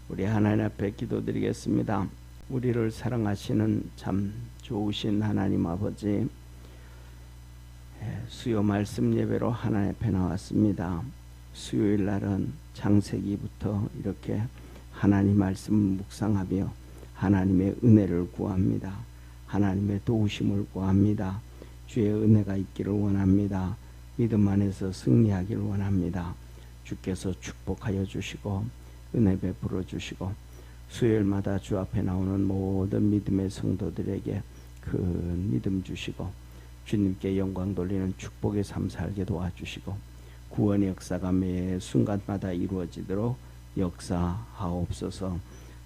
우리 하나님 앞에 기도드리겠습니다. 우리를 사랑하시는 참 좋으신 하나님 아버지, 수요 말씀 예배로 하나님 앞에 나왔습니다. 수요일 날은 창세기부터 이렇게 하나님 말씀 묵상하며 하나님의 은혜를 구합니다. 하나님의 도우심을 구합니다. 주의 은혜가 있기를 원합니다. 믿음 안에서 승리하기를 원합니다. 주께서 축복하여 주시고 은혜 베풀어 주시고 수요일마다 주 앞에 나오는 모든 믿음의 성도들에게 큰 믿음 주시고 주님께 영광 돌리는 축복의 삶 살게 도와주시고 구원의 역사가 매 순간마다 이루어지도록 역사하옵소서.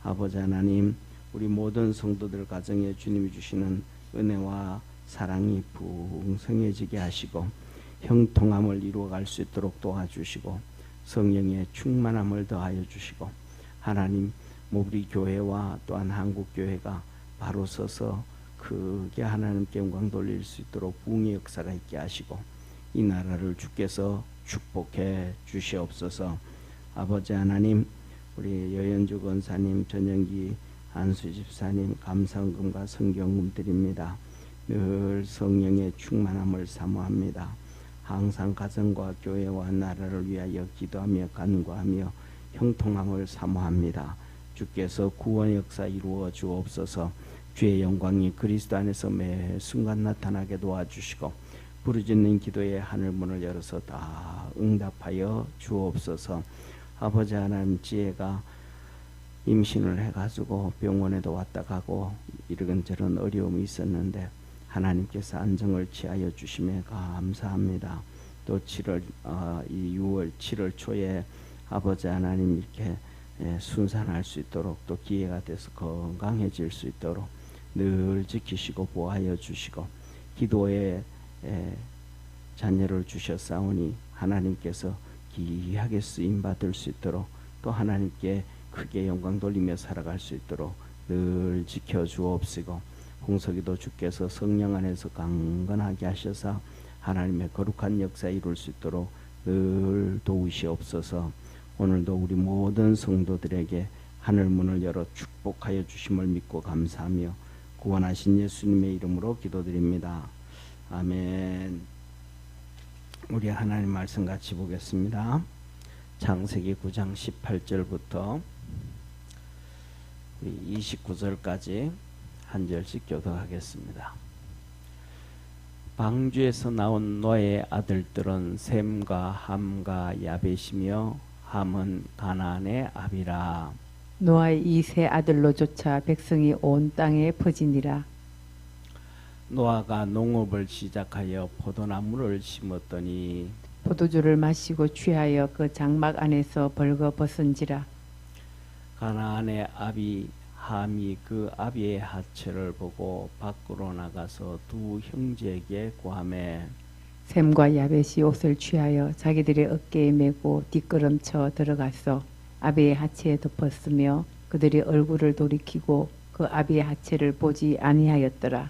아버지 하나님, 우리 모든 성도들 가정에 주님이 주시는 은혜와 사랑이 풍성해지게 하시고 형통함을 이루어갈 수 있도록 도와주시고 성령의 충만함을 더하여 주시고 하나님, 우리 교회와 또한 한국교회가 바로 서서 크게 하나님께 영광 돌릴 수 있도록 부흥의 역사가 있게 하시고 이 나라를 주께서 축복해 주시옵소서. 아버지 하나님, 우리 여연주 권사님, 전영기 안수 집사님 감사금과 성경금 드립니다. 늘 성령의 충만함을 사모합니다. 항상 가정과 교회와 나라를 위하여 기도하며 간구하며 형통함을 사모합니다. 주께서 구원 역사 이루어 주옵소서. 주의 영광이 그리스도 안에서 매 순간 나타나게 도와주시고 부르짖는 기도에 하늘문을 열어서 다 응답하여 주옵소서. 아버지 하나님, 지혜가 임신을 해가지고 병원에도 왔다 가고 이런저런 어려움이 있었는데 하나님께서 안정을 취하여 주심에 감사합니다. 또 6월 7월 초에 아버지 하나님 이렇게 순산할 수 있도록 또 기회가 돼서 건강해질 수 있도록 늘 지키시고 보호하여 주시고 기도에 자녀를 주셨사오니 하나님께서 귀하게 쓰임받을 수 있도록 또 하나님께 크게 영광 돌리며 살아갈 수 있도록 늘 지켜주옵시고 홍석이도 주께서 성령 안에서 강건하게 하셔서 하나님의 거룩한 역사 이룰 수 있도록 늘 도우시옵소서. 오늘도 우리 모든 성도들에게 하늘문을 열어 축복하여 주심을 믿고 감사하며 구원하신 예수님의 이름으로 기도드립니다. 아멘. 우리 하나님 말씀 같이 보겠습니다. 창세기 9장 18절부터 29절까지 한 절씩 교독하겠습니다. 방주에서 나온 노아의 아들들은 셈과 함과 야벳이며 함은 가나안의 아비라. 노아의 이 세 아들로 조차 백성이 온 땅에 퍼지니라. 노아가 농업을 시작하여 포도나무를 심었더니 포도주를 마시고 취하여 그 장막 안에서 벌거벗은지라. 가나안의 아비 함이 그 아비의 하체를 보고 밖으로 나가서 두 형제에게 구하매 셈과 야벳이 옷을 취하여 자기들의 어깨에 메고 뒷걸음쳐 들어가서 아비의 하체에 덮었으며 그들이 얼굴을 돌이키고 그 아비의 하체를 보지 아니하였더라.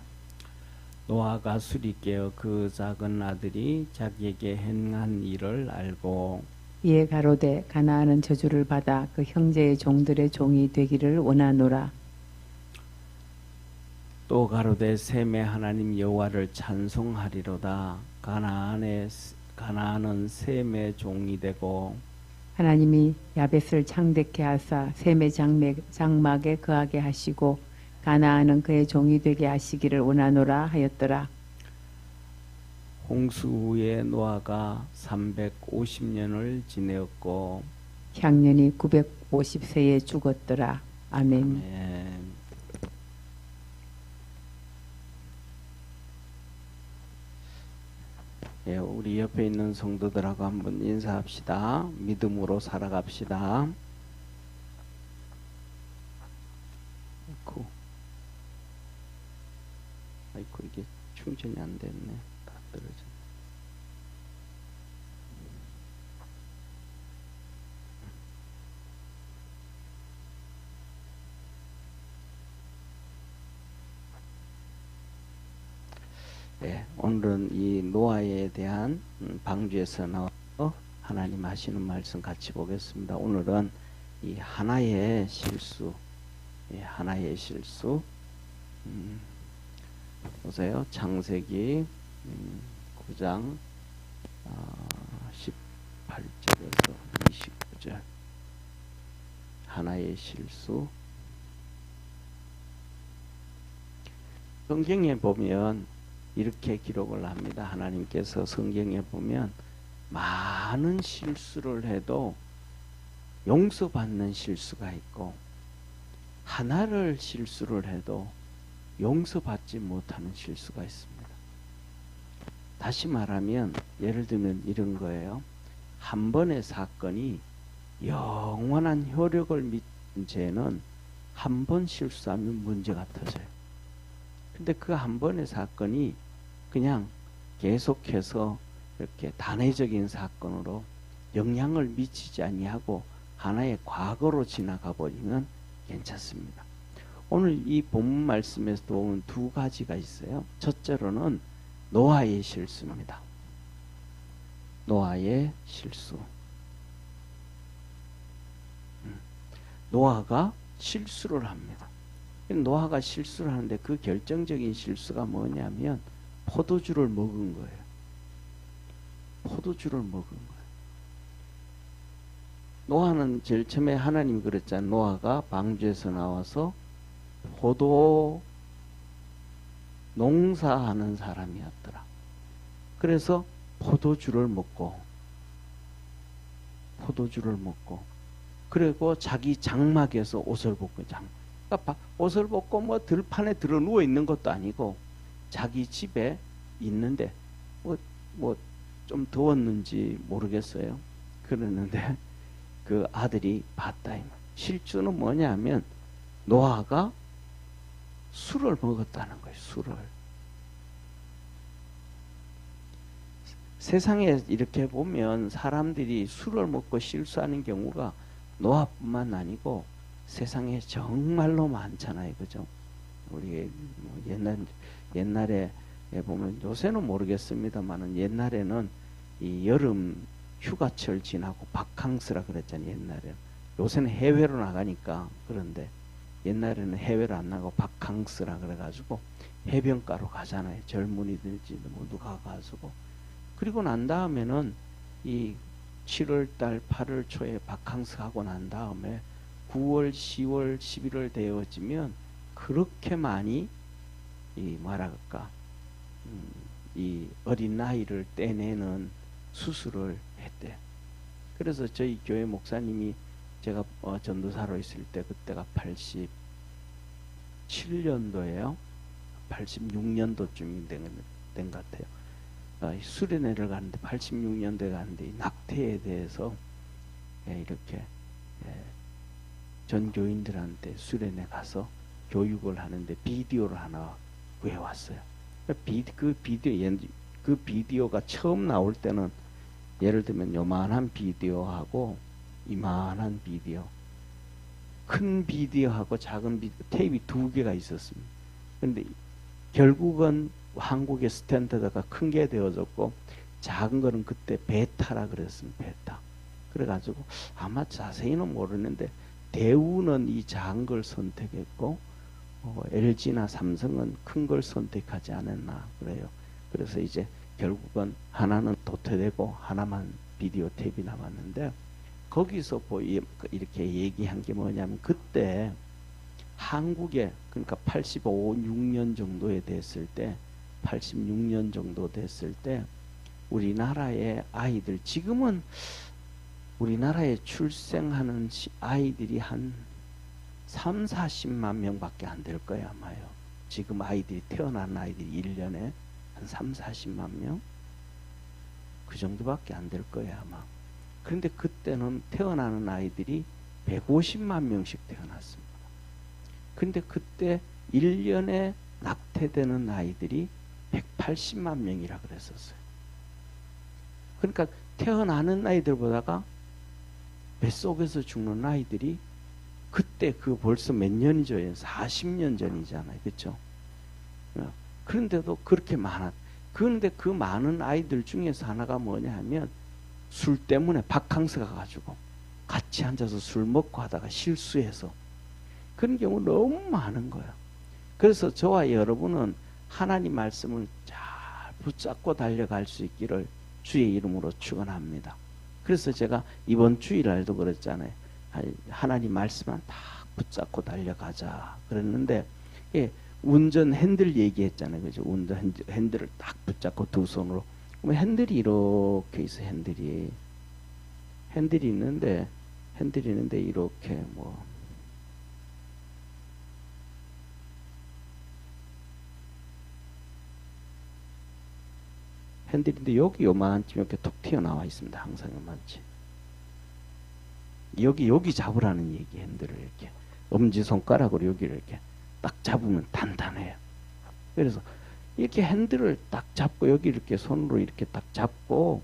노아가 술이 깨어 그 작은 아들이 자기에게 행한 일을 알고 이에 가로되 가나안은 저주를 받아 그 형제의 종들의 종이 되기를 원하노라. 또 가로되 셈의 하나님 여호와를 찬송하리로다. 가나안은 셈의 종이 되고 하나님이 야벳을 창대케 하사 셈의 장막에 거하게 하시고 가나안은 그의 종이 되게 하시기를 원하노라 하였더라. 홍수 후에 노아가 350년을 지내었고 향년이 950세에 죽었더라. 아멘. 아멘. 예, 우리 옆에 있는 성도들하고 한번 인사합시다. 믿음으로 살아갑시다. 아이고 이게 충전이 안 됐네. 다 떨어져. 네, 오늘은 이 노아에 대한 방주에서 나와서 하나님 하시는 말씀 같이 보겠습니다. 오늘은 이 하나의 실수, 하나의 실수. 보세요. 창세기 9장 18절에서 29절. 하나의 실수. 성경에 보면 이렇게 기록을 합니다. 하나님께서 성경에 보면 많은 실수를 해도 용서받는 실수가 있고, 하나를 실수를 해도 용서받지 못하는 실수가 있습니다. 다시 말하면 예를 들면 이런 거예요. 한 번의 사건이 영원한 효력을 미친 죄는 한 번 실수하면 문제가 터져요. 근데 그 한 번의 사건이 그냥 계속해서 이렇게 단회적인 사건으로 영향을 미치지 아니하고 하나의 과거로 지나가 버리면 괜찮습니다. 오늘 이 본문 말씀에서 보면 두 가지가 있어요. 첫째로는 노아의 실수입니다. 노아의 실수. 노아가 실수를 합니다. 노아가 실수를 하는데 그 결정적인 실수가 뭐냐면 포도주를 먹은 거예요. 포도주를 먹은 거예요. 노아는 제일 처음에 하나님이 그랬잖아요. 노아가 방주에서 나와서 포도 농사하는 사람이었더라. 그래서 포도주를 먹고 그리고 자기 장막에서 옷을 벗고 그러니까 옷을 벗고 뭐 들판에 들어 누워 있는 것도 아니고 자기 집에 있는데 뭐 좀 더웠는지 모르겠어요. 그러는데 그 아들이 봤다. 실주는 뭐냐면 노아가 술을 먹었다는 거예요. 술을. 세상에 이렇게 보면 사람들이 술을 먹고 실수하는 경우가 노아뿐만 아니고 세상에 정말로 많잖아요. 그죠? 우리 옛날에 보면 요새는 모르겠습니다만은 옛날에는 이 여름 휴가철 지나고 바캉스라 그랬잖아요. 옛날에. 요새는 해외로 나가니까 그런데 옛날에는 해외로 안 나가고 바캉스라 그래가지고 해변가로 가잖아요. 젊은이들이 모두 가가지고. 그리고 난 다음에는 이 7월달 8월 초에 바캉스 하고 난 다음에 9월 10월 11월 되어지면 그렇게 많이 이 뭐랄까 이 어린 나이를 떼내는 수술을 했대요. 그래서 저희 교회 목사님이 제가 전도사로 있을 때 그때가 87년도예요. 86년도쯤이 된 것 같아요. 수련회를 가는데 86년도에 가는데 이 낙태에 대해서 이렇게 전 교인들한테 수련회 가서 교육을 하는데 비디오를 하나 구해왔어요. 그 비디오가 처음 나올 때는 예를 들면 요만한 비디오하고 이만한 비디오, 큰 비디오하고 작은 비디오 테이프 두 개가 있었습니다. 그런데 결국은 한국의 스탠더드가 큰 게 되어졌고 작은 거는 그때 베타라 그랬습니다. 베타. 그래가지고 아마 자세히는 모르는데 대우는 이 작은 걸 선택했고 LG나 삼성은 큰 걸 선택하지 않았나 그래요. 그래서 이제 결국은 하나는 도태되고 하나만 비디오 테이프가 남았는데 거기서 이렇게 얘기한 게 뭐냐면 그때 한국에 그러니까 85, 6년 정도에 됐을 때 86년 정도 됐을 때 우리나라의 아이들 지금은 우리나라에 출생하는 아이들이 한 3, 40만 명밖에 안 될 거예요 아마요. 지금 아이들이 태어난 아이들이 1년에 한 3, 40만 명? 그 정도밖에 안 될 거예요 아마. 그런데 그때는 태어나는 아이들이 150만 명씩 태어났습니다. 근데 그때 1년에 낙태되는 아이들이 180만 명이라 그랬었어요. 그러니까 태어나는 아이들보다가 뱃속에서 죽는 아이들이 그때 그 벌써 몇 년이죠? 40년 전이잖아요. 그렇죠? 그런데도 그렇게 많았. 그런데 그 많은 아이들 중에서 하나가 뭐냐 하면 술 때문에 바캉스 가가지고 같이 앉아서 술 먹고 하다가 실수해서 그런 경우 너무 많은 거예요. 그래서 저와 여러분은 하나님 말씀을 잘 붙잡고 달려갈 수 있기를 주의 이름으로 축원합니다. 그래서 제가 이번 주일날도 그랬잖아요. 하나님 말씀만 다 붙잡고 달려가자 그랬는데, 예, 운전 핸들 얘기했잖아요. 그죠? 운전 핸들을 딱 붙잡고 두 손으로. 그러면 핸들이 이렇게 있어. 핸들이 있는데 이렇게 뭐 핸들인데 여기 요만큼 이렇게 톡 튀어나와 있습니다. 항상 요만치. 여기 잡으라는 얘기. 핸들을 이렇게 엄지손가락으로 여기를 이렇게 딱 잡으면 단단해요. 그래서 이렇게 핸들을 딱 잡고 여기 이렇게 손으로 이렇게 딱 잡고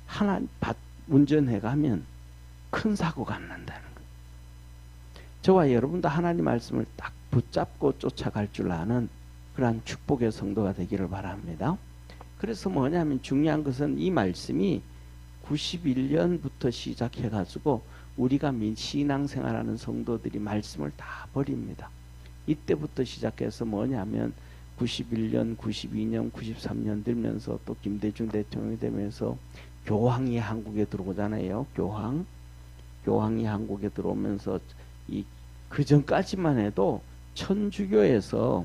하나 운전해 가면 큰 사고가 안 난다는 거예요. 저와 여러분도 하나님 말씀을 딱 붙잡고 쫓아갈 줄 아는 그러한 축복의 성도가 되기를 바랍니다. 그래서 뭐냐면 중요한 것은 이 말씀이 91년부터 시작해 가지고 우리가 신앙생활하는 성도들이 말씀을 다 버립니다. 이때부터 시작해서 뭐냐면 91년, 92년, 93년 들면서 또 김대중 대통령이 되면서 교황이 한국에 들어오잖아요. 교황이 한국에 들어오면서 그 전까지만 해도 천주교에서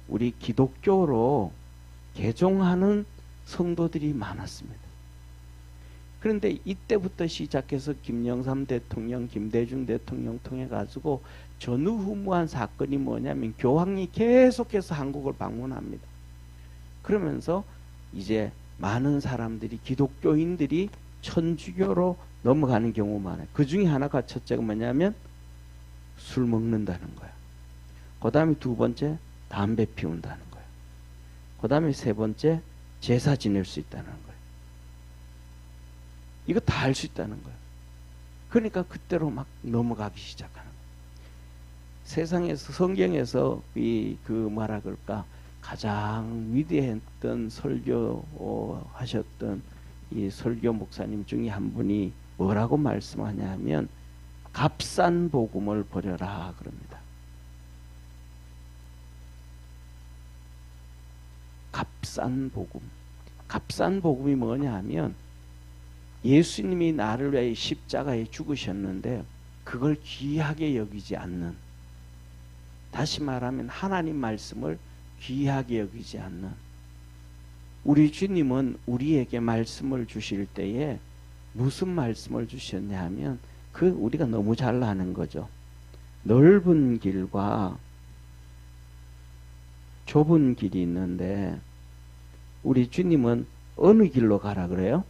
우리 기독교로 개종하는 성도들이 많았습니다. 그런데 이때부터 시작해서 김영삼 대통령, 김대중 대통령 통해 가지고 전후무한 사건이 뭐냐면 교황이 계속해서 한국을 방문합니다. 그러면서 이제 많은 사람들이, 기독교인들이 천주교로 넘어가는 경우가 많아요. 그 중에 하나가 첫째가 뭐냐면 술 먹는다는 거예요. 그 다음에 두 번째 담배 피운다는 거예요. 그 다음에 세 번째 제사 지낼 수 있다는 거예요. 이거 다 할 수 있다는 거예요. 그러니까 그때로 막 넘어가기 시작하는 거예요. 세상에서, 성경에서 뭐라 그럴까, 가장 위대했던 설교하셨던 이 설교 목사님 중에 한 분이 뭐라고 말씀하냐면 값싼 복음을 버려라 그럽니다. 값싼 복음. 값싼 복음이 뭐냐 하면 예수님이 나를 위해 십자가에 죽으셨는데 그걸 귀하게 여기지 않는, 다시 말하면 하나님 말씀을 귀하게 여기지 않는, 우리 주님은 우리에게 말씀을 주실 때에 무슨 말씀을 주셨냐 하면 그 우리가 너무 잘 아는 거죠. 넓은 길과 좁은 길이 있는데 우리 주님은 어느 길로 가라 그래요?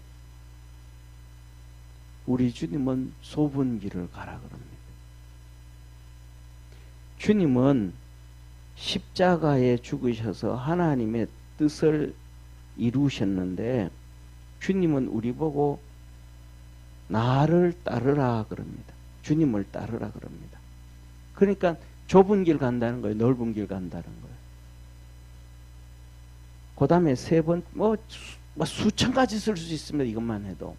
우리 주님은 좁은 길을 가라 그럽니다. 주님은 십자가에 죽으셔서 하나님의 뜻을 이루셨는데 주님은 우리 보고 나를 따르라 그럽니다. 주님을 따르라 그럽니다. 그러니까 좁은 길 간다는 거예요. 넓은 길 간다는 거예요. 그 다음에 세 번, 수천 가지 쓸 수 있습니다. 이것만 해도.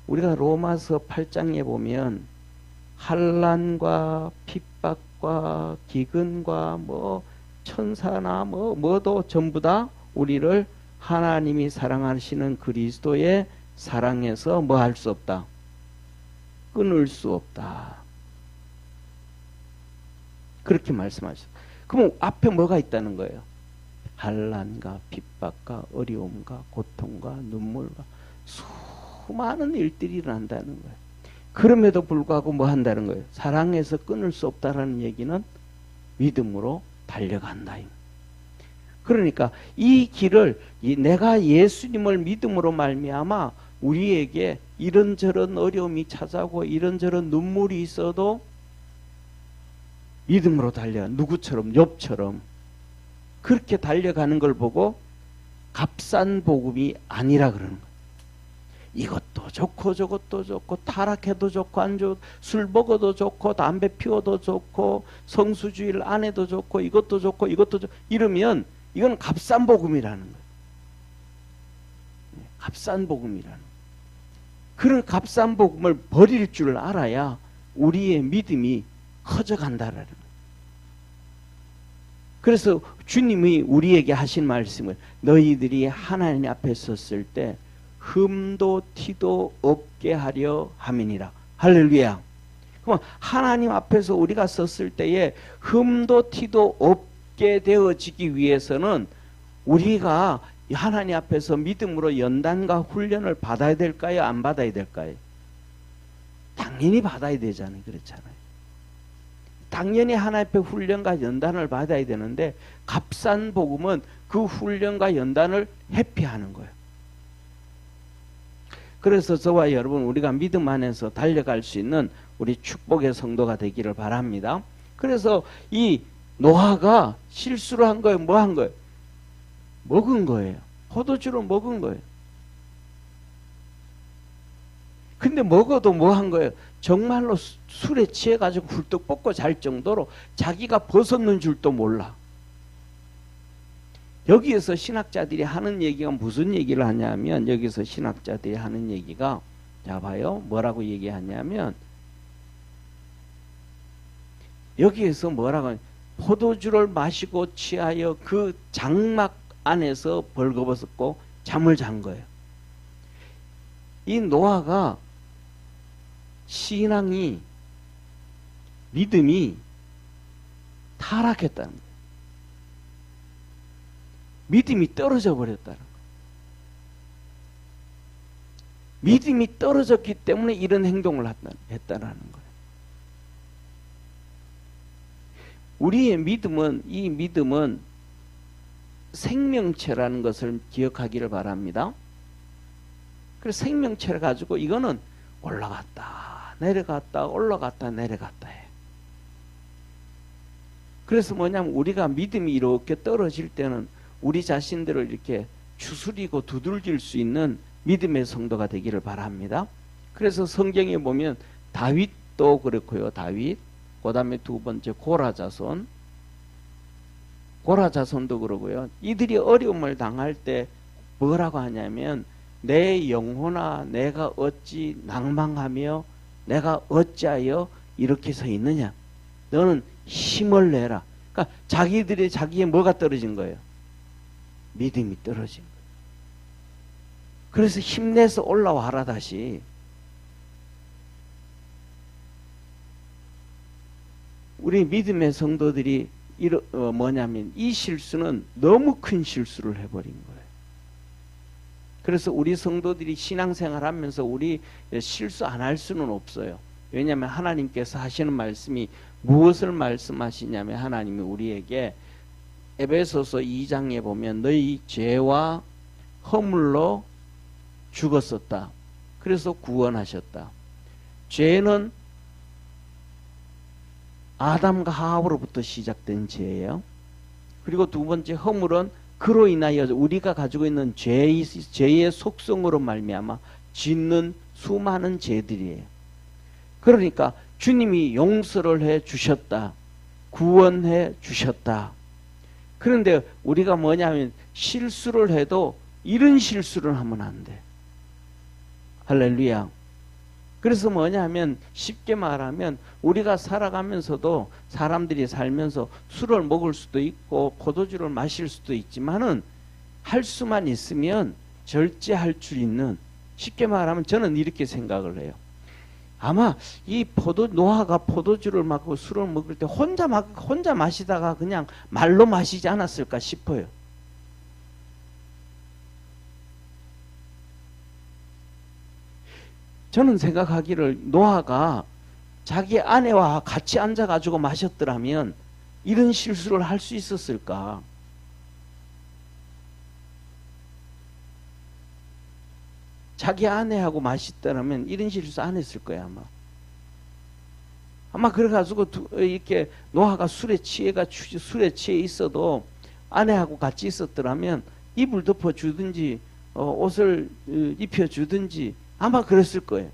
우리가 로마서 8장에 보면 환난과 핍박과 기근과 천사나 뭐도 전부 다 우리를 하나님이 사랑하시는 그리스도의 사랑에서 뭐 할 수 없다. 끊을 수 없다. 그렇게 말씀하셨어요. 그럼 앞에 뭐가 있다는 거예요? 환난과 핍박과 어려움과 고통과 눈물과 수많은 일들이 일어난다는 거예요. 그럼에도 불구하고 뭐 한다는 거예요? 사랑에서 끊을 수 없다라는 얘기는 믿음으로 달려간다. 그러니까 이 길을 내가 예수님을 믿음으로 말미암아 우리에게 이런저런 어려움이 찾아오고 이런저런 눈물이 있어도 믿음으로 달려, 누구처럼, 욥처럼 그렇게 달려가는 걸 보고 값싼 복음이 아니라 그러는 거예요. 이것도 좋고 저것도 좋고 타락해도 좋고 안 좋고 술 먹어도 좋고 담배 피워도 좋고 성수주의를 안 해도 좋고 이것도 좋고 이것도 좋고 이러면 이건 값싼 복음이라는 거예요. 값싼 복음이라는. 그런 값싼 복음을 버릴 줄 알아야 우리의 믿음이 커져간다라는 거예요. 그래서 주님이 우리에게 하신 말씀을 너희들이 하나님 앞에 섰을 때 흠도 티도 없게 하려 함이니라. 할렐루야. 그럼 하나님 앞에서 우리가 섰을 때에 흠도 티도 없게 되어지기 위해서는 우리가 하나님 앞에서 믿음으로 연단과 훈련을 받아야 될까요? 안 받아야 될까요? 당연히 받아야 되잖아요. 그렇잖아요. 당연히 하나님 앞에 훈련과 연단을 받아야 되는데 값싼 복음은 그 훈련과 연단을 회피하는 거예요. 그래서 저와 여러분 우리가 믿음 안에서 달려갈 수 있는 우리 축복의 성도가 되기를 바랍니다. 그래서 이 노아가 실수를 한 거예요. 뭐 한 거예요? 먹은 거예요. 포도주를 먹은 거예요. 근데 먹어도 뭐 한 거예요? 정말로 술에 취해가지고 훌떡 뻗고 잘 정도로 자기가 벗었는 줄도 몰라. 여기에서 신학자들이 하는 얘기가 무슨 얘기를 하냐면, 여기서 신학자들이 하는 얘기가, 자 봐요. 뭐라고 얘기하냐면, 여기에서 뭐라고 하냐, 포도주를 마시고 취하여 그 장막 안에서 벌거벗었고 잠을 잔 거예요. 이 노아가 신앙이, 믿음이 타락했다는 거예요. 믿음이 떨어져 버렸다는 거예요. 믿음이 떨어졌기 때문에 이런 행동을 했다라는 거예요. 우리의 믿음은, 이 믿음은 생명체라는 것을 기억하기를 바랍니다. 그래서 생명체를 가지고 이거는 올라갔다 내려갔다 올라갔다 내려갔다 해. 그래서 뭐냐면 우리가 믿음이 이렇게 떨어질 때는 우리 자신들을 이렇게 추스리고 두들길 수 있는 믿음의 성도가 되기를 바랍니다. 그래서 성경에 보면 다윗도 그렇고요. 다윗, 그 다음에 두 번째 고라자손, 고라자손도 그러고요. 이들이 어려움을 당할 때 뭐라고 하냐면 내 영혼아 내가 어찌 낭망하며 내가 어찌하여 이렇게 서 있느냐. 너는 힘을 내라. 그러니까 자기의 뭐가 떨어진 거예요? 믿음이 떨어진 거예요. 그래서 힘내서 올라와라 다시. 우리 믿음의 성도들이 뭐냐면 이 실수는 너무 큰 실수를 해버린 거예요. 그래서 우리 성도들이 신앙생활 하면서 우리 실수 안 할 수는 없어요. 왜냐하면 하나님께서 하시는 말씀이 무엇을 말씀하시냐면 하나님이 우리에게 에베소서 2장에 보면 너희 죄와 허물로 죽었었다. 그래서 구원하셨다. 죄는 아담과 하와로부터 시작된 죄예요. 그리고 두 번째 허물은 그로 인하여 우리가 가지고 있는 죄의 속성으로 말미암아 짓는 수많은 죄들이에요. 그러니까 주님이 용서를 해 주셨다. 구원해 주셨다. 그런데 우리가 뭐냐면 실수를 해도 이런 실수를 하면 안 돼. 할렐루야. 그래서 뭐냐면 쉽게 말하면 우리가 살아가면서도 사람들이 살면서 술을 먹을 수도 있고 포도주를 마실 수도 있지만은 할 수만 있으면 절제할 줄 있는, 쉽게 말하면 저는 이렇게 생각을 해요. 아마 이 노아가 포도주를 마고 술을 먹을 때 혼자 마시다가 그냥 말로 마시지 않았을까 싶어요. 저는 생각하기를 노아가 자기 아내와 같이 앉아가지고 마셨더라면 이런 실수를 할 수 있었을까? 자기 아내하고 마셨더라면 이런 실수 안 했을 거야 아마. 아마 그래가지고 이렇게 노아가 술에 취해 있어도 아내하고 같이 있었더라면 이불 덮어주든지 옷을 입혀주든지 아마 그랬을 거예요.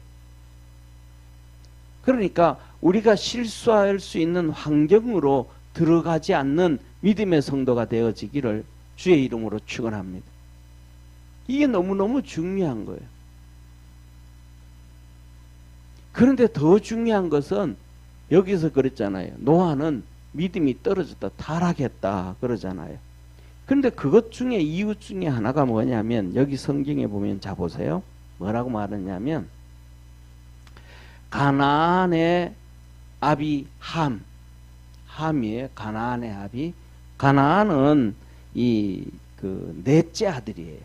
그러니까 우리가 실수할 수 있는 환경으로 들어가지 않는 믿음의 성도가 되어지기를 주의 이름으로 축원합니다. 이게 너무너무 중요한 거예요. 그런데 더 중요한 것은 여기서 그랬잖아요. 노아는 믿음이 떨어졌다, 타락했다 그러잖아요. 그런데 그것 중에 이유 중에 하나가 뭐냐면 여기 성경에 보면 자 보세요. 뭐라고 말하냐면 가나안의 아비 함이에요. 가나안의 아비. 가나안은 그 넷째 아들이에요.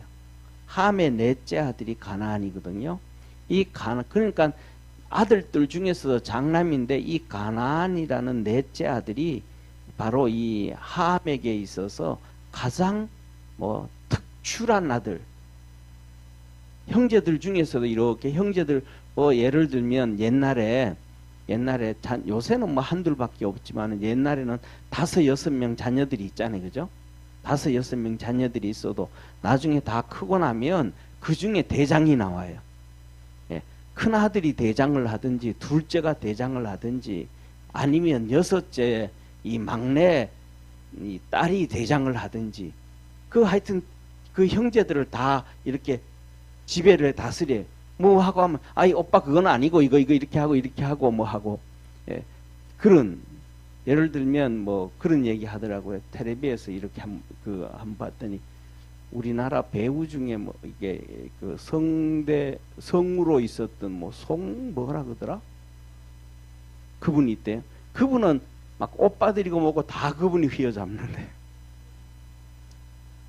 함의 넷째 아들이 가나안이거든요. 그러니까 아들들 중에서 장남인데 이 가나안이라는 넷째 아들이 바로 이 함에게 있어서 가장 특출한 아들. 형제들 중에서도 이렇게 형제들 예를 들면 옛날에 요새는 한둘밖에 없지만 옛날에는 5, 6명 자녀들이 있잖아요. 그죠? 5, 6명 자녀들이 있어도 나중에 다 크고 나면 그 중에 대장이 나와요. 예. 큰 아들이 대장을 하든지 둘째가 대장을 하든지 아니면 6째 이 막내 이 딸이 대장을 하든지 하여튼 그 형제들을 다 이렇게 지배를 다스려요. 하고 하면 아이 오빠 그건 아니고 이거 이렇게 하고 하고 예. 그런 예를 들면 그런 얘기 하더라고요. 텔레비에서 이렇게 한번 봤더니 우리나라 배우 중에 이게 그 성우로 있었던 뭐라 그러더라? 그분이 있대요. 그분은 막 오빠들이고 뭐고 다 그분이 휘어잡는데.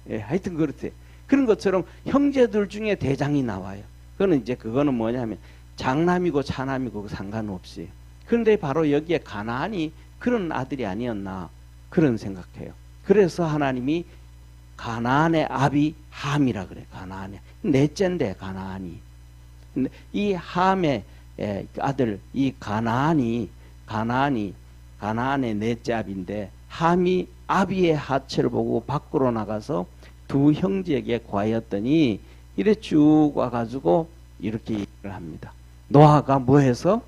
예, 하여튼 그렇대. 그런 것처럼 형제들 중에 대장이 나와요. 그거는 뭐냐면 장남이고 차남이고 상관없이. 그런데 바로 여기에 가나안이 그런 아들이 아니었나 그런 생각해요. 그래서 하나님이 가나안의 아비 함이라 그래. 가나안의 넷째인데 가나안이. 근데 이 함의 아들 이 가나안의 넷째 아비인데 함이 아비의 하체를 보고 밖으로 나가서 두 형제에게 구하였더니 이래 쭉 와가지고 이렇게 얘기를 합니다. 노아가 뭐해서?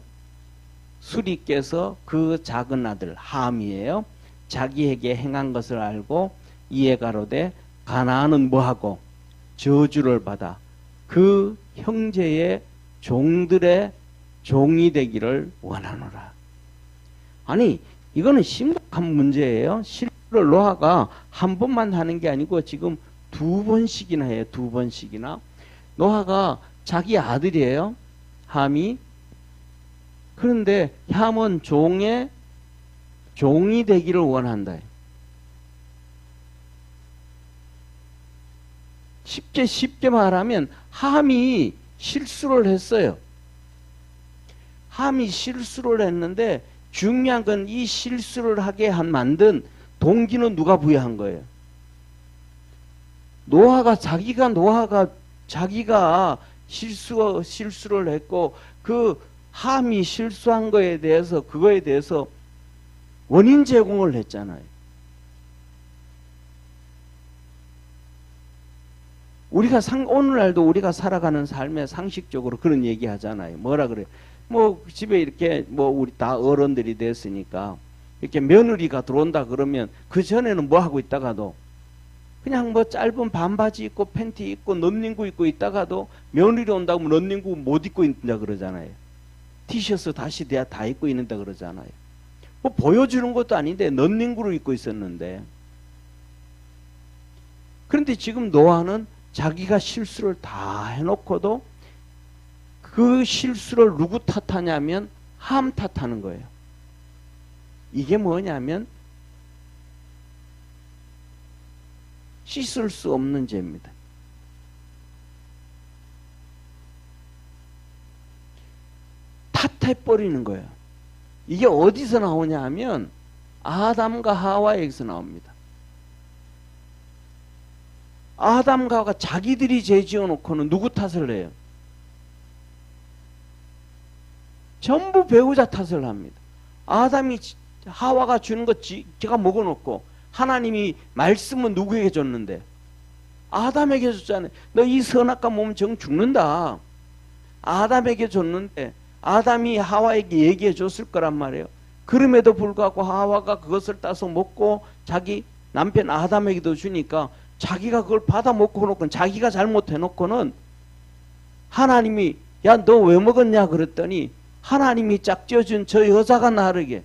수리께서 그 작은 아들 함이에요. 자기에게 행한 것을 알고 이에 가로되 가나안은 뭐하고? 저주를 받아 그 형제의 종들의 종이 되기를 원하노라. 아니 이거는 심각한 문제예요. 실수를 노아가 한 번만 하는 게 아니고 지금 2번씩이나 해요. 2번씩이나. 노아가 자기 아들이에요. 함이. 그런데 함은 종이 되기를 원한다. 쉽게 말하면 함이 실수를 했어요. 함이 실수를 했는데 중요한 건 이 실수를 하게 만든 동기는 누가 부여한 거예요? 노아가 자기가 실수를 했고 그 함이 실수한 그거에 대해서 원인 제공을 했잖아요. 오늘날도 우리가 살아가는 삶에 상식적으로 그런 얘기 하잖아요. 뭐라 그래요? 집에 이렇게 우리 다 어른들이 됐으니까 이렇게 며느리가 들어온다 그러면 그 전에는 뭐 하고 있다가도 그냥 짧은 반바지 입고 팬티 입고 런닝구 입고 있다가도 며느리 온다고 런닝구 못 입고 있는다 그러잖아요. 티셔츠 다시 다 입고 있는다 그러잖아요. 보여주는 것도 아닌데 런닝구를 입고 있었는데. 그런데 지금 노아는 자기가 실수를 다 해놓고도 그 실수를 누구 탓하냐면 함 탓하는 거예요. 이게 뭐냐면 씻을 수 없는 죄입니다. 탓해버리는 거예요. 이게 어디서 나오냐 하면 아담과 하와에게서 나옵니다. 아담과 하와가 자기들이 죄 지어놓고는 누구 탓을 해요? 전부 배우자 탓을 합니다. 아담이 하와가 주는 것 제가 먹어놓고 하나님이 말씀은 누구에게 줬는데? 아담에게 줬잖아요. 너 이 선악과 몸 정 죽는다. 아담에게 줬는데 아담이 하와에게 얘기해 줬을 거란 말이에요. 그럼에도 불구하고 하와가 그것을 따서 먹고 자기 남편 아담에게도 주니까 자기가 그걸 받아 먹고 놓고는 자기가 잘못해 놓고는 하나님이 야 너 왜 먹었냐 그랬더니 하나님이 짝지어준 저 여자가 나르게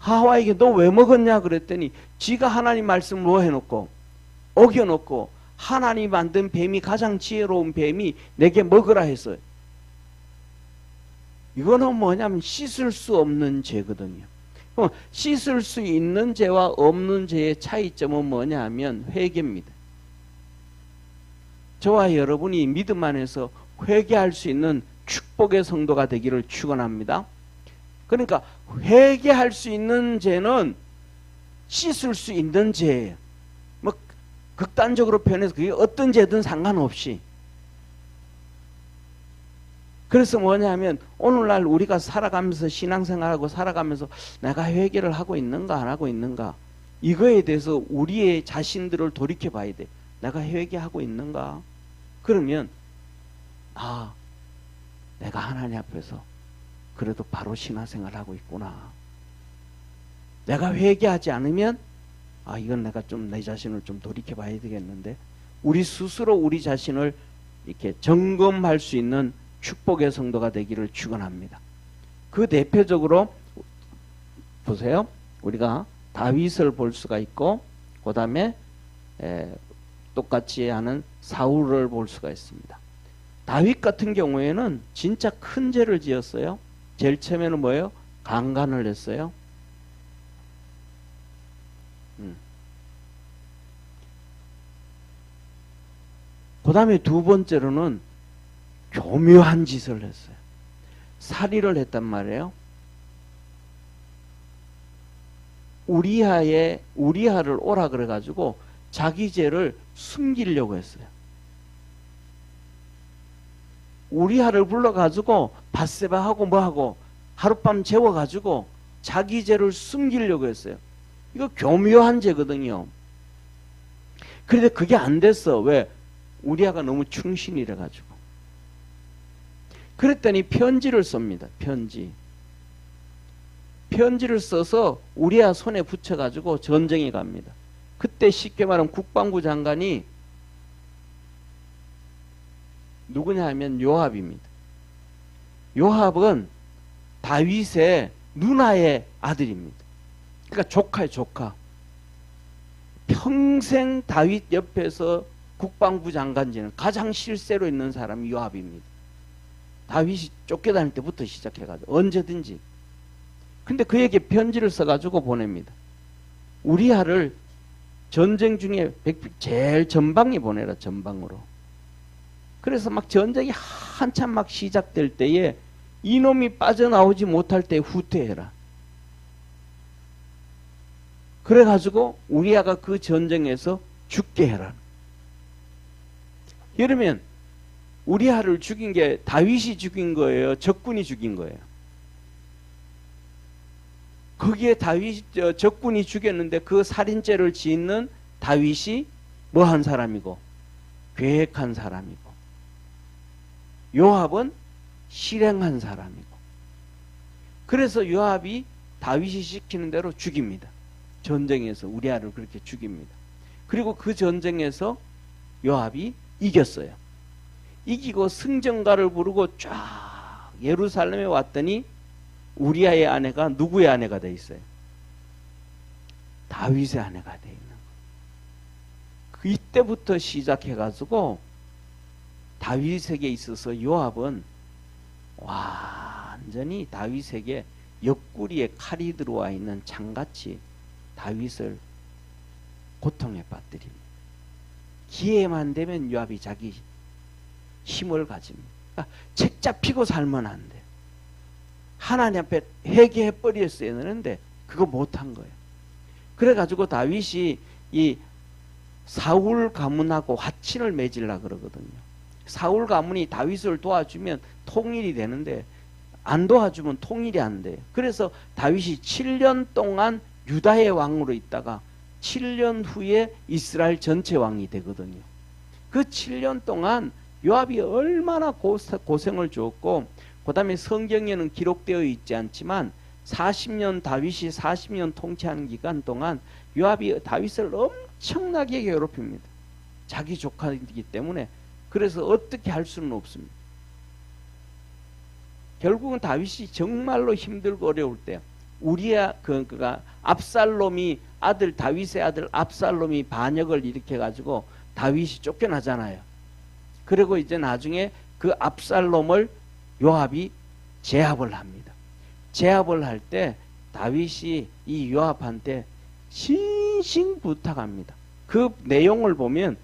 하와에게 너 왜 먹었냐 그랬더니 지가 하나님 말씀을 뭐 해놓고 어겨놓고 하나님이 만든 뱀이 가장 지혜로운 뱀이 내게 먹으라 했어요. 이거는 뭐냐면 씻을 수 없는 죄거든요. 씻을 수 있는 죄와 없는 죄의 차이점은 뭐냐 하면 회개입니다. 저와 여러분이 믿음 안에서 회개할 수 있는 축복의 성도가 되기를 축원합니다. 그러니까 회개할 수 있는 죄는 씻을 수 있는 죄예요. 뭐 극단적으로 표현해서 그게 어떤 죄든 상관없이. 그래서 뭐냐면 오늘날 우리가 살아가면서 신앙생활하고 살아가면서 내가 회개를 하고 있는가 안 하고 있는가 이거에 대해서 우리의 자신들을 돌이켜 봐야 돼. 내가 회개하고 있는가? 그러면 아 내가 하나님 앞에서 그래도 바로 신앙생활을 하고 있구나. 내가 회개하지 않으면 아 이건 내가 좀 내 자신을 좀 돌이켜 봐야 되겠는데 우리 스스로 우리 자신을 이렇게 점검할 수 있는 축복의 성도가 되기를 축원합니다. 그 대표적으로 보세요. 우리가 다윗을 볼 수가 있고 그 다음에 똑같이 하는 사울을 볼 수가 있습니다. 다윗 같은 경우에는 진짜 큰 죄를 지었어요. 제일 처음에는 뭐예요? 강간을 했어요. 그 다음에 두 번째로는 교묘한 짓을 했어요. 살인을 했단 말이에요. 우리아를 오라 그래가지고 자기 죄를 숨기려고 했어요. 우리아를 불러가지고 밧세바하고 뭐하고 하룻밤 재워가지고 자기 죄를 숨기려고 했어요. 이거 교묘한 죄거든요. 그런데 그게 안 됐어. 왜? 우리아가 너무 충신이래 가지고. 그랬더니 편지를 씁니다. 편지를 써서 우리아 손에 붙여가지고 전쟁에 갑니다. 그때 쉽게 말하면 국방부 장관이 누구냐 하면 요압입니다. 요압은 다윗의 누나의 아들입니다. 그러니까 조카예요, 조카. 평생 다윗 옆에서 국방부 장관지는 가장 실세로 있는 사람이 요압입니다. 다윗이 쫓겨다닐 때부터 시작해가지고 언제든지. 근데 그에게 편지를 써가지고 보냅니다. 우리아를 전쟁 중에 제일 전방에 보내라, 전방으로. 그래서 막 전쟁이 한참 막 시작될 때에 이놈이 빠져나오지 못할 때 후퇴해라. 그래가지고 우리아가 그 전쟁에서 죽게 해라. 그러면 우리아를 죽인 게 다윗이 죽인 거예요? 적군이 죽인 거예요? 거기에 적군이 죽였는데 그 살인죄를 짓는 다윗이 뭐 한 사람이고 계획한 사람이고 요압은 실행한 사람이고 그래서 요압이 다윗이 시키는 대로 죽입니다. 전쟁에서 우리아를 그렇게 죽입니다. 그리고 그 전쟁에서 요압이 이겼어요. 이기고 승전가를 부르고 쫙 예루살렘에 왔더니 우리아의 아내가 누구의 아내가 돼 있어요? 다윗의 아내가 돼 있는 거예요. 그 이때부터 시작해가지고 다윗에게 있어서 요압은 완전히 다윗에게 옆구리에 칼이 들어와 있는 창같이 다윗을 고통에 빠뜨립니다. 기회만 되면 요압이 자기 힘을 가집니다. 그러니까 책 잡히고 살면 안 돼. 하나님 앞에 회개해 버렸어야 되는데 그거 못한 거예요. 그래가지고 다윗이 이 사울 가문하고 화친을 맺으려고 그러거든요. 사울 가문이 다윗을 도와주면 통일이 되는데 안 도와주면 통일이 안 돼요. 그래서 다윗이 7년 동안 유다의 왕으로 있다가 7년 후에 이스라엘 전체 왕이 되거든요. 그 7년 동안 요압이 얼마나 고생을 줬고 그 다음에 성경에는 기록되어 있지 않지만 다윗이 40년 통치하는 기간 동안 요압이 다윗을 엄청나게 괴롭힙니다. 자기 조카이기 때문에. 그래서 어떻게 할 수는 없습니다. 결국은 다윗이 정말로 힘들고 어려울 때 그가 압살롬이 다윗의 아들 압살롬이 반역을 일으켜 가지고 다윗이 쫓겨나잖아요. 그리고 이제 나중에 그 압살롬을 요압이 제압을 합니다. 제압을 할 때 다윗이 이 요압한테 신신 부탁합니다. 그 내용을 보면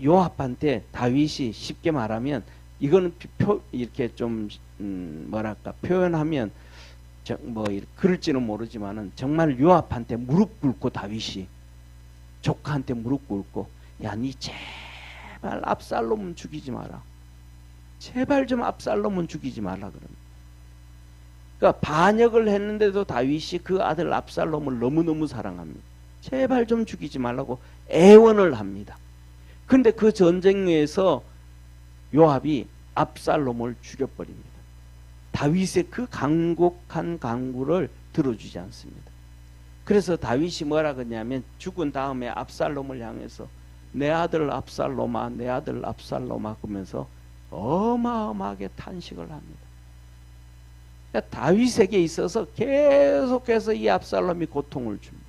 요압한테 다윗이 쉽게 말하면 이거는 이렇게 좀 뭐랄까 표현하면 그럴지는 모르지만은 정말 요압한테 무릎 꿇고 다윗이 조카한테 무릎 꿇고 야, 니 제발 압살롬은 죽이지 마라. 제발 좀 압살롬은 죽이지 말라 그럽니다. 그러니까 반역을 했는데도 다윗이 그 아들 압살롬을 너무너무 사랑합니다. 제발 좀 죽이지 말라고 애원을 합니다. 근데 그 전쟁에서 요압이 압살롬을 죽여버립니다. 다윗의 그 간곡한 간구를 들어주지 않습니다. 그래서 다윗이 뭐라 그러냐면 죽은 다음에 압살롬을 향해서 내 아들 압살롬아, 내 아들 압살롬아 그러면서 어마어마하게 탄식을 합니다. 그러니까 다윗에게 있어서 계속해서 이 압살롬이 고통을 줍니다.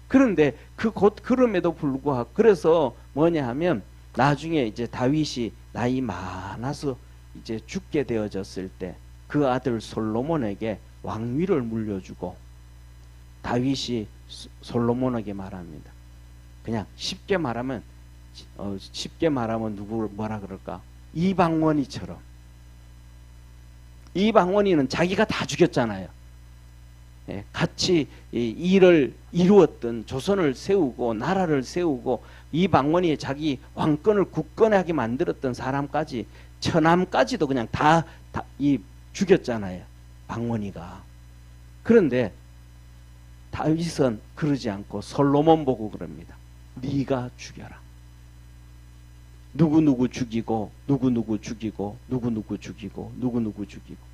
그런데 그럼에도 불구하고 그래서 뭐냐 하면 나중에 이제 다윗이 나이 많아서 이제 죽게 되어졌을 때 그 아들 솔로몬에게 왕위를 물려주고 다윗이 솔로몬에게 말합니다. 그냥 쉽게 말하면 누구를 뭐라 그럴까? 이방원이처럼. 이방원이는 자기가 다 죽였잖아요. 같이 일을 이루었던 조선을 세우고 나라를 세우고 이방원이 자기 왕권을 굳건하게 만들었던 사람까지 처남까지도 그냥 다 죽였잖아요. 방원이가. 그런데 다윗은 그러지 않고 솔로몬 보고 그럽니다. 네가 죽여라. 누구누구 죽이고 누구누구 죽이고 누구누구 죽이고 누구누구 죽이고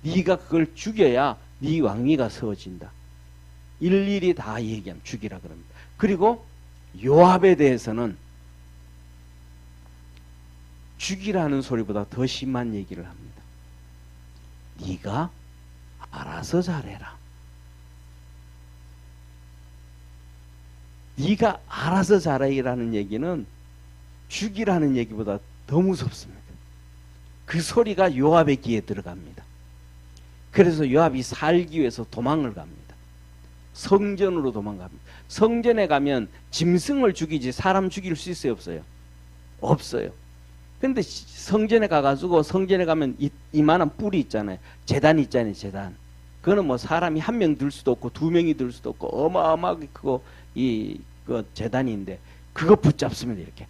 네가 그걸 죽여야 네 왕위가 세워진다. 일일이 다 얘기하면 죽이라 그럽니다. 그리고 요압에 대해서는 죽이라는 소리보다 더 심한 얘기를 합니다. 네가 알아서 잘해라. 네가 알아서 잘해라는 얘기는 죽이라는 얘기보다 더 무섭습니다. 그 소리가 요압의 귀에 들어갑니다. 그래서 요압이 살기 위해서 도망을 갑니다. 성전으로 도망갑니다. 성전에 가면 짐승을 죽이지 사람 죽일 수 있어요, 없어요? 없어요. 근데 성전에 가가지고 성전에 가면 이만한 뿔이 있잖아요. 제단이 있잖아요, 제단. 그거는 뭐 사람이 한 명 들 수도 없고 두 명이 들 수도 없고 어마어마하게 크고 그 제단인데 그거 붙잡습니다, 이렇게.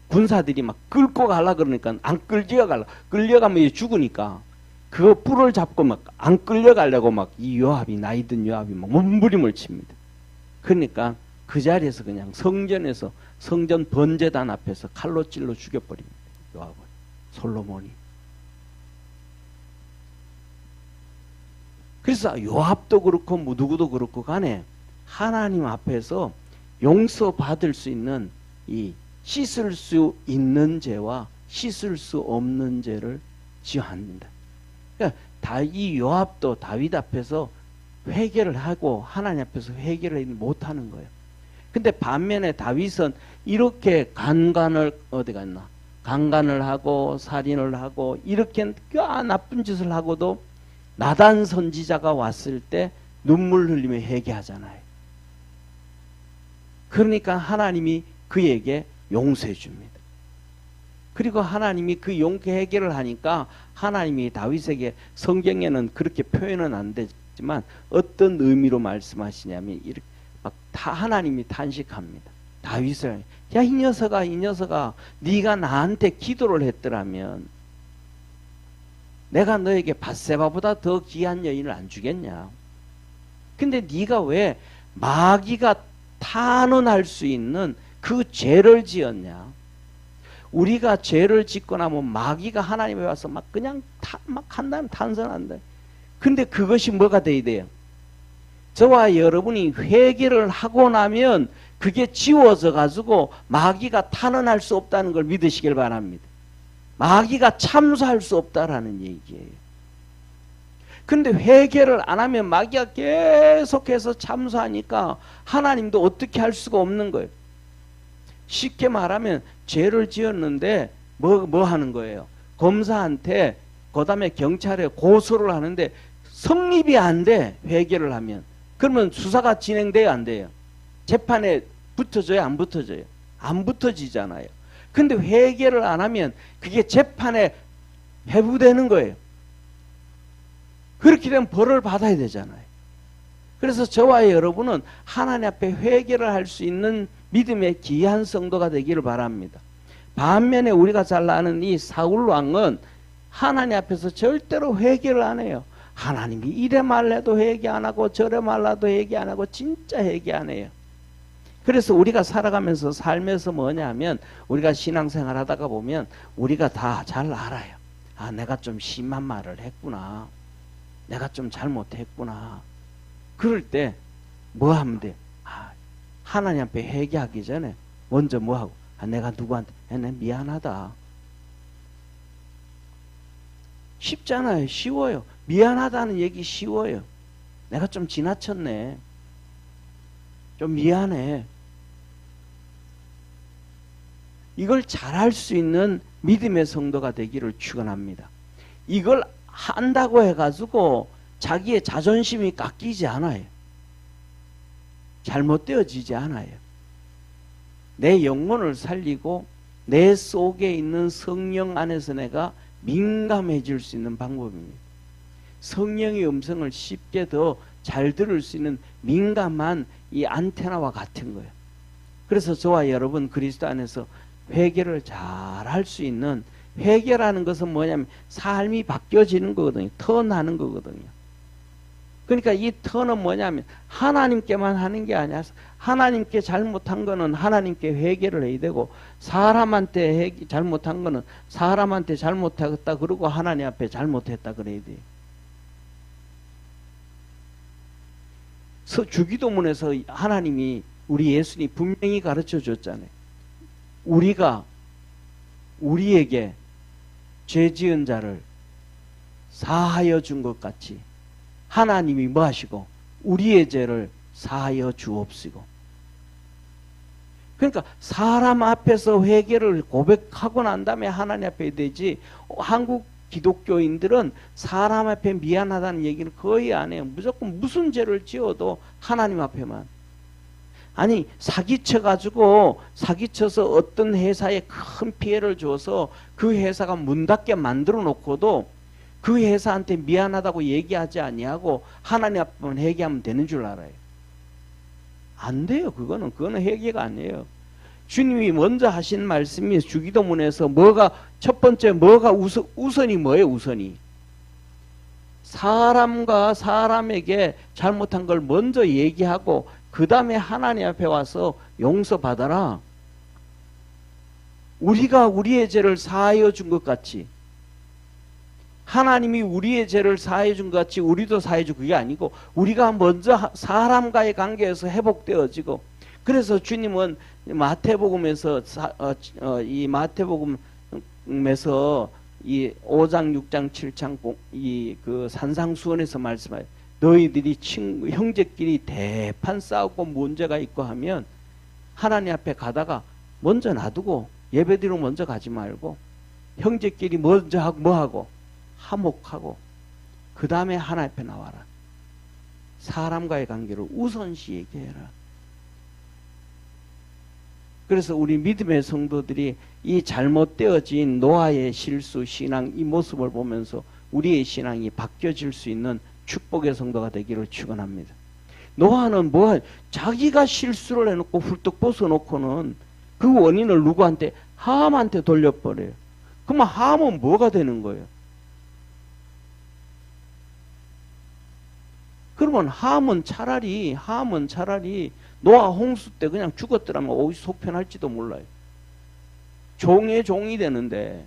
군사들이 막 끌고 가려 그러니까 안 끌려가려. 끌려가면 죽으니까 그 뿔을 잡고 막 안 끌려가려고 막 이 요압이 나이 든 요압이 막 몸부림을 칩니다. 그러니까 그 자리에서 그냥 성전에서 성전 번제단 앞에서 칼로 찔러 죽여버립니다. 요압을. 솔로몬이. 그래서 요압도 그렇고 누구도 그렇고 간에 하나님 앞에서 용서받을 수 있는 이 씻을 수 있는 죄와 씻을 수 없는 죄를 지어합니다. 그러니까 이 요압도 다윗 앞에서 회개를 하고 하나님 앞에서 회개를 못하는 거예요. 근데 반면에 다윗은 이렇게 간간을 하고 살인을 하고 이렇게 꽤 나쁜 짓을 하고도 나단 선지자가 왔을 때 눈물 흘리며 회개하잖아요. 그러니까 하나님이 그에게 용서해 줍니다. 그리고 하나님이 그 회개를 하니까 하나님이 다윗에게 성경에는 그렇게 표현은 안 되지만 어떤 의미로 말씀하시냐면 이렇게 막 하나님이 탄식합니다. 다윗을 야 이 녀석아 네가 나한테 기도를 했더라면 내가 너에게 밧세바보다 더 귀한 여인을 안 주겠냐. 근데 네가 왜 마귀가 탄원할 수 있는 그 죄를 지었냐. 우리가 죄를 짓고 나면 마귀가 하나님에 와서 막 그냥 막 한다면 탄선한다. 근데 그것이 뭐가 돼야 돼요? 저와 여러분이 회개를 하고 나면 그게 지워져 가지고 마귀가 탄원할 수 없다는 걸 믿으시길 바랍니다. 마귀가 참수할 수 없다라는 얘기예요. 근데 회개를 안 하면 마귀가 계속해서 참수하니까 하나님도 어떻게 할 수가 없는 거예요. 쉽게 말하면 죄를 지었는데 뭐 하는 거예요? 검사한테 그 다음에 경찰에 고소를 하는데 성립이 안 돼. 회개를 하면. 그러면 수사가 진행돼야 안 돼요? 재판에 붙어져요? 안 붙어져요? 안 붙어지잖아요. 근데 회개를 안 하면 그게 재판에 회부되는 거예요. 그렇게 되면 벌을 받아야 되잖아요. 그래서 저와 여러분은 하나님 앞에 회개를 할 수 있는 믿음의 귀한 성도가 되기를 바랍니다. 반면에 우리가 잘 아는 이 사울 왕은 하나님 앞에서 절대로 회개를 안 해요. 하나님이 이래 말해도 회개 안 하고 저래 말라도 회개 안 하고 진짜 회개 안 해요. 그래서 우리가 살아가면서 삶에서 뭐냐면 우리가 신앙생활 하다가 보면 우리가 다 잘 알아요. 아, 내가 좀 심한 말을 했구나. 내가 좀 잘못했구나. 그럴 때 뭐 하면 돼? 아, 하나님 앞에 회개하기 전에 먼저 뭐 하고? 아, 내가 누구한테 내 미안하다. 쉽잖아요. 쉬워요. 미안하다는 얘기 쉬워요. 내가 좀 지나쳤네. 좀 미안해. 이걸 잘할 수 있는 믿음의 성도가 되기를 축원합니다. 이걸 한다고 해가지고 자기의 자존심이 깎이지 않아요. 잘못되어지지 않아요. 내 영혼을 살리고 내 속에 있는 성령 안에서 내가 민감해질 수 있는 방법입니다. 성령의 음성을 쉽게 더 잘 들을 수 있는 민감한 이 안테나와 같은 거예요. 그래서 저와 여러분 그리스도 안에서 회개를 잘 할 수 있는, 회개라는 것은 뭐냐면 삶이 바뀌어지는 거거든요. 턴하는 거거든요. 그러니까 이 턴은 뭐냐면 하나님께만 하는 게 아니라 하나님께 잘못한 거는 하나님께 회개를 해야 되고, 사람한테 잘못한 거는 사람한테 잘못했다 그러고 하나님 앞에 잘못했다 그래야 돼요. 주기도문에서 하나님이 우리 예수님이 분명히 가르쳐 줬잖아요. 우리가 우리에게 죄 지은 자를 사하여 준 것 같이 하나님이 뭐 하시고 우리의 죄를 사하여 주옵시고. 그러니까 사람 앞에서 회개를 고백하고 난 다음에 하나님 앞에 되지, 한국 기독교인들은 사람 앞에 미안하다는 얘기를 거의 안 해요. 무조건 무슨 죄를 지어도 하나님 앞에만. 아니, 사기쳐서 어떤 회사에 큰 피해를 줘서 그 회사가 문 닫게 만들어 놓고도 그 회사한테 미안하다고 얘기하지 아니하고 하나님 앞에만 회개하면 되는 줄 알아요. 안 돼요. 그거는 회개가 아니에요. 주님이 먼저 하신 말씀이 주기도문에서 첫 번째 우선이 뭐예요? 우선이 사람과 사람에게 잘못한 걸 먼저 얘기하고 그 다음에 하나님 앞에 와서 용서받아라. 우리가 우리의 죄를 사하여 준 것 같이, 하나님이 우리의 죄를 사하여 준 것 같이 우리도 사하여 준 그게 아니고, 우리가 먼저 사람과의 관계에서 회복되어지고. 그래서 주님은 마태복음에서 이 마태복음에서 이 5장 6장 7장 이 그 산상수훈에서 말씀하여, 너희들이 형제끼리 대판 싸우고 문제가 있고 하면 하나님 앞에 가다가 먼저 놔두고 예배드리러 먼저 가지 말고 형제끼리 먼저 하고 뭐하고 화목하고 그 다음에 하나님 앞에 나와라. 사람과의 관계를 우선시 얘기해라. 그래서 우리 믿음의 성도들이 이 잘못되어진 노아의 실수 신앙, 이 모습을 보면서 우리의 신앙이 바뀌어질 수 있는 축복의 성도가 되기를 축원합니다. 노아는 자기가 실수를 해놓고 훌떡 벗어놓고는 그 원인을 누구한테? 함한테 돌려버려요. 그러면 함은 뭐가 되는 거예요? 그러면 함은 차라리 노아 홍수 때 그냥 죽었더라면 오히 속편할지도 몰라요. 종의 종이 되는데,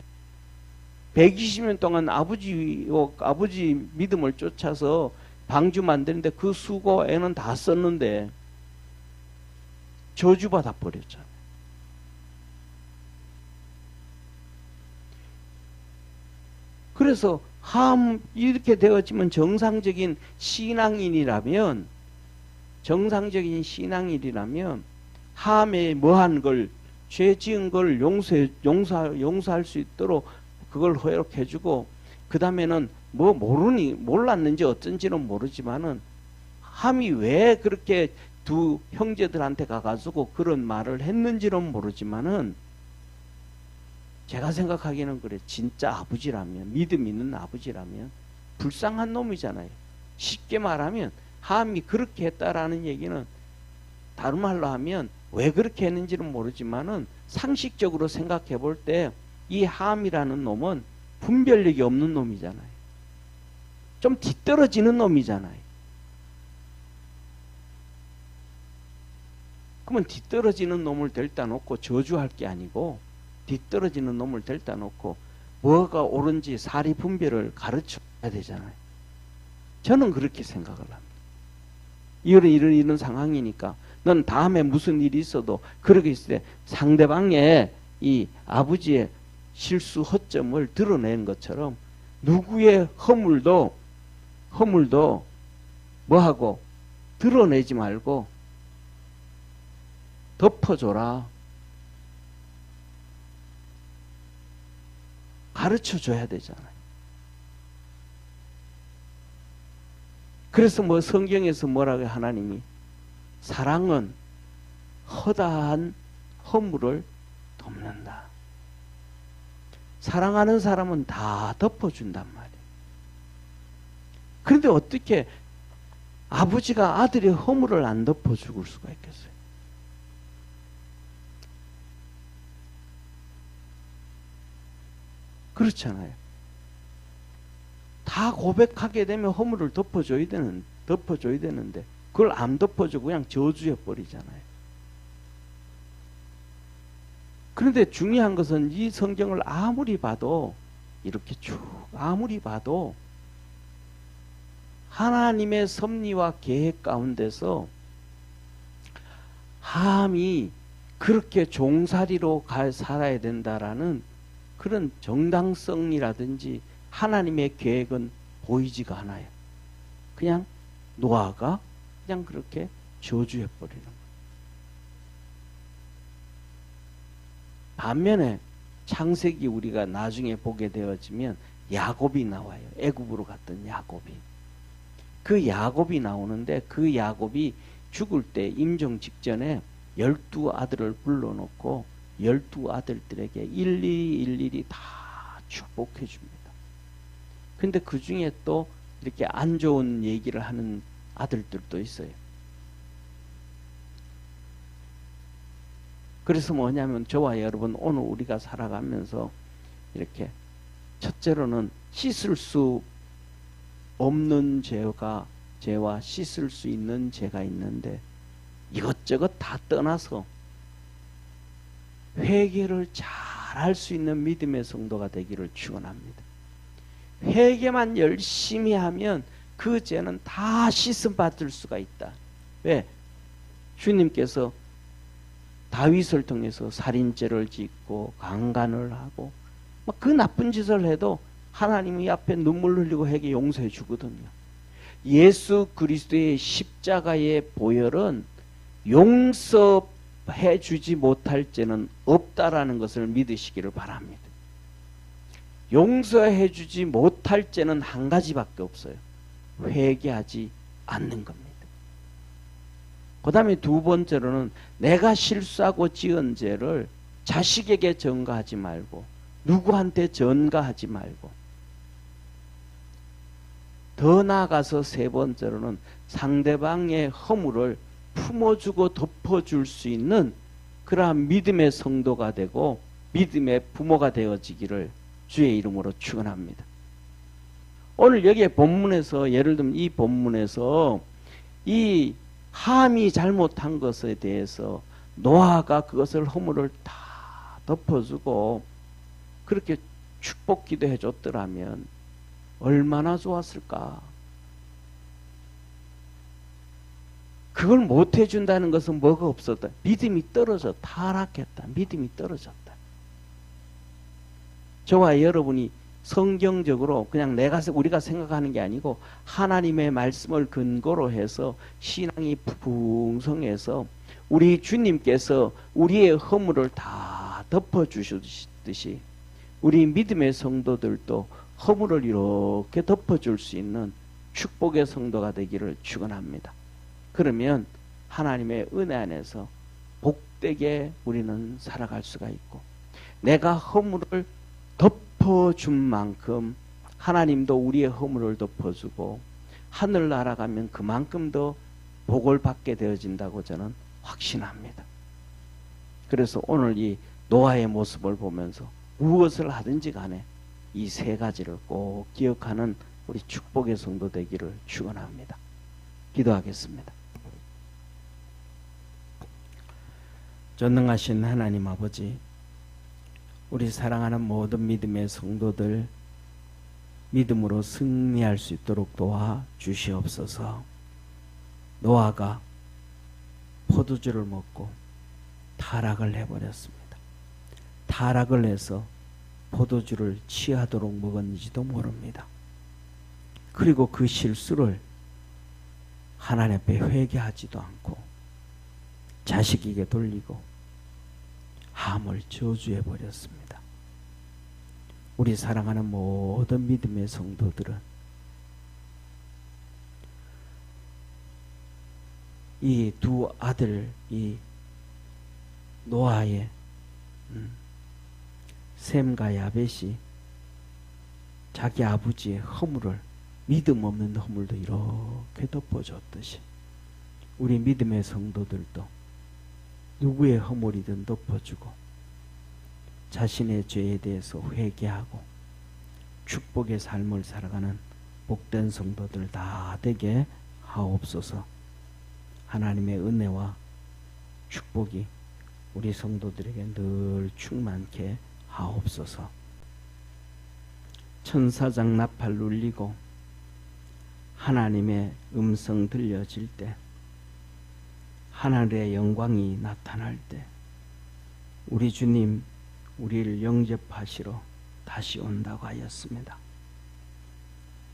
120년 동안 아버지 믿음을 쫓아서 방주 만드는데 그 수고 애는 다 썼는데 저주받아 버렸잖아요. 그래서 함 이렇게 되었지만 정상적인 신앙인이라면 함에 뭐한 걸 죄 지은 걸 용서할 수 있도록 그걸 허락해주고 그 다음에는 뭐 몰랐는지 어쩐지는 모르지만은 함이 왜 그렇게 두 형제들한테 가가지고 그런 말을 했는지는 모르지만은 제가 생각하기에는 그래. 진짜 아버지라면, 믿음 있는 아버지라면 불쌍한 놈이잖아요. 쉽게 말하면 함이 그렇게 했다라는 얘기는 다른 말로 하면 왜 그렇게 했는지는 모르지만은 상식적으로 생각해 볼 때 이 함이라는 놈은 분별력이 없는 놈이잖아요. 좀 뒤떨어지는 놈이잖아요. 그러면 뒤떨어지는 놈을 데려다 놓고 저주할 게 아니고 뒤떨어지는 놈을 데려다 놓고 뭐가 옳은지 사리 분별을 가르쳐야 되잖아요. 저는 그렇게 생각을 합니다. 이런 상황이니까 넌 다음에 무슨 일이 있어도 그렇게 있을 때 상대방의 이 아버지의 실수 허점을 드러낸 것처럼 누구의 허물도 뭐하고 드러내지 말고 덮어줘라. 가르쳐줘야 되잖아요. 그래서 뭐 성경에서 뭐라고 하나님이 사랑은 허다한 허물을 덮는다. 사랑하는 사람은 다 덮어준단 말이에요. 그런데 어떻게 아버지가 아들의 허물을 안 덮어줄 수가 있겠어요? 그렇잖아요. 다 고백하게 되면 허물을 덮어줘야 되는데 그걸 안 덮어주고 그냥 저주해 버리잖아요. 그런데 중요한 것은 이 성경을 아무리 봐도 이렇게 쭉 아무리 봐도 하나님의 섭리와 계획 가운데서 함이 그렇게 종살이로 살아야 된다라는 그런 정당성이라든지 하나님의 계획은 보이지가 않아요. 그냥 노아가 그냥 그렇게 저주해 버리는 거예요. 반면에 창세기 우리가 나중에 보게 되어지면 야곱이 나와요. 애굽으로 갔던 야곱이. 그 야곱이 나오는데 그 야곱이 죽을 때 임종 직전에 12아들을 불러놓고 12아들들에게 일일이 다 축복해 줍니다. 근데 그 중에 또 이렇게 안 좋은 얘기를 하는 아들들도 있어요. 그래서 뭐냐면 저와 여러분 오늘 우리가 살아가면서 이렇게 첫째로는 씻을 수 없는 죄와 씻을 수 있는 죄가 있는데 이것저것 다 떠나서 회개를 잘 할 수 있는 믿음의 성도가 되기를 축원합니다. 회개만 열심히 하면 그 죄는 다 씻음 받을 수가 있다. 왜? 주님께서 다윗을 통해서 살인죄를 짓고 강간을 하고 그 나쁜 짓을 해도 하나님이 앞에 눈물 흘리고 회개 용서해 주거든요. 예수 그리스도의 십자가의 보혈은 용서해 주지 못할 죄는 없다라는 것을 믿으시기를 바랍니다. 용서해 주지 못할 죄는 한 가지밖에 없어요. 회개하지 않는 겁니다. 그 다음에 두 번째로는 내가 실수하고 지은 죄를 자식에게 전가하지 말고 누구한테 전가하지 말고 더 나아가서 세 번째로는 상대방의 허물을 품어주고 덮어줄 수 있는 그러한 믿음의 성도가 되고 믿음의 부모가 되어지기를 주의 이름으로 축원합니다. 오늘 여기에 본문에서 예를 들면 이 본문에서 이 함이 잘못한 것에 대해서 노아가 그것을 허물을 다 덮어주고 그렇게 축복 기도해 줬더라면 얼마나 좋았을까. 그걸 못 해준다는 것은 뭐가 없었다. 믿음이 떨어졌다. 타락했다. 믿음이 떨어졌다. 저와 여러분이 성경적으로 그냥 우리가 생각하는 게 아니고 하나님의 말씀을 근거로 해서 신앙이 풍성해서 우리 주님께서 우리의 허물을 다 덮어주시듯이 우리 믿음의 성도들도 허물을 이렇게 덮어줄 수 있는 축복의 성도가 되기를 축원합니다. 그러면 하나님의 은혜 안에서 복되게 우리는 살아갈 수가 있고, 내가 허물을 덮어준 만큼 하나님도 우리의 허물을 덮어주고 하늘 날아가면 그만큼 더 복을 받게 되어진다고 저는 확신합니다. 그래서 오늘 이 노아의 모습을 보면서 무엇을 하든지 간에 이 세 가지를 꼭 기억하는 우리 축복의 성도 되기를 축원합니다. 기도하겠습니다. 전능하신 하나님 아버지, 우리 사랑하는 모든 믿음의 성도들 믿음으로 승리할 수 있도록 도와 주시옵소서. 노아가 포도주를 먹고 타락을 해버렸습니다. 타락을 해서 포도주를 취하도록 먹었는지도 모릅니다. 그리고 그 실수를 하나님 앞에 회개하지도 않고 자식에게 돌리고 함을 저주해 버렸습니다. 우리 사랑하는 모든 믿음의 성도들은 이 두 아들, 이 노아의 셈과 야벳이 자기 아버지의 허물을, 믿음 없는 허물도 이렇게 덮어줬듯이 우리 믿음의 성도들도 누구의 허물이든 덮어주고 자신의 죄에 대해서 회개하고 축복의 삶을 살아가는 복된 성도들 다 되게 하옵소서. 하나님의 은혜와 축복이 우리 성도들에게 늘 충만케 하옵소서. 천사장 나팔 울리고 하나님의 음성 들려질 때, 하늘의 영광이 나타날 때 우리 주님 우리를 영접하시러 다시 온다고 하였습니다.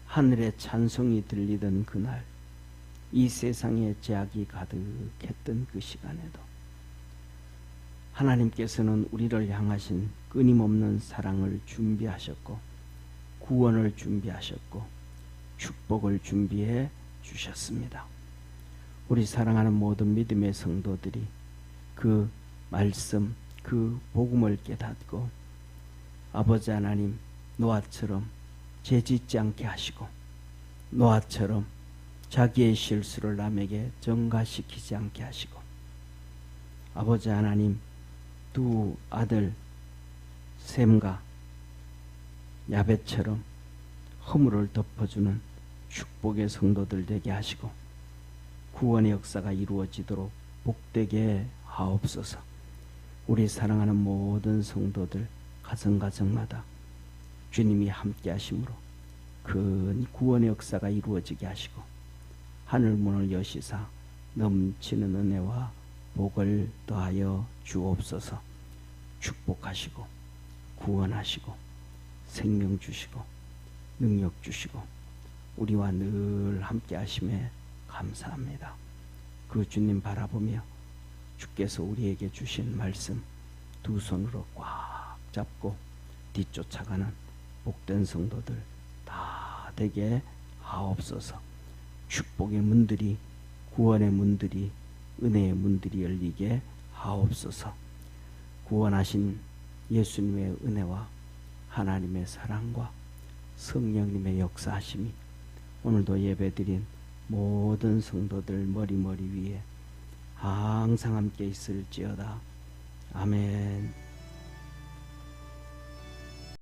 하늘의 찬송이 들리던 그날, 이 세상에 죄악이 가득했던 그 시간에도 하나님께서는 우리를 향하신 끊임없는 사랑을 준비하셨고 구원을 준비하셨고 축복을 준비해 주셨습니다. 우리 사랑하는 모든 믿음의 성도들이 그 말씀, 그 복음을 깨닫고 아버지 하나님, 노아처럼 죄짓지 않게 하시고 노아처럼 자기의 실수를 남에게 전가시키지 않게 하시고 아버지 하나님, 두 아들 셈과 야벳처럼 허물을 덮어주는 축복의 성도들 되게 하시고 구원의 역사가 이루어지도록 복되게 하옵소서. 우리 사랑하는 모든 성도들 가정가정마다 주님이 함께 하심으로 큰 구원의 역사가 이루어지게 하시고 하늘문을 여시사 넘치는 은혜와 복을 더하여 주옵소서. 축복하시고 구원하시고 생명 주시고 능력 주시고 우리와 늘 함께 하심에 감사합니다. 그 주님 바라보며 주께서 우리에게 주신 말씀 두 손으로 꽉 잡고 뒤쫓아가는 복된 성도들 다 되게 하옵소서. 축복의 문들이, 구원의 문들이, 은혜의 문들이 열리게 하옵소서. 구원하신 예수님의 은혜와 하나님의 사랑과 성령님의 역사하심이 오늘도 예배드린 모든 성도들 머리 위에 항상 함께 있을지어다. 아멘.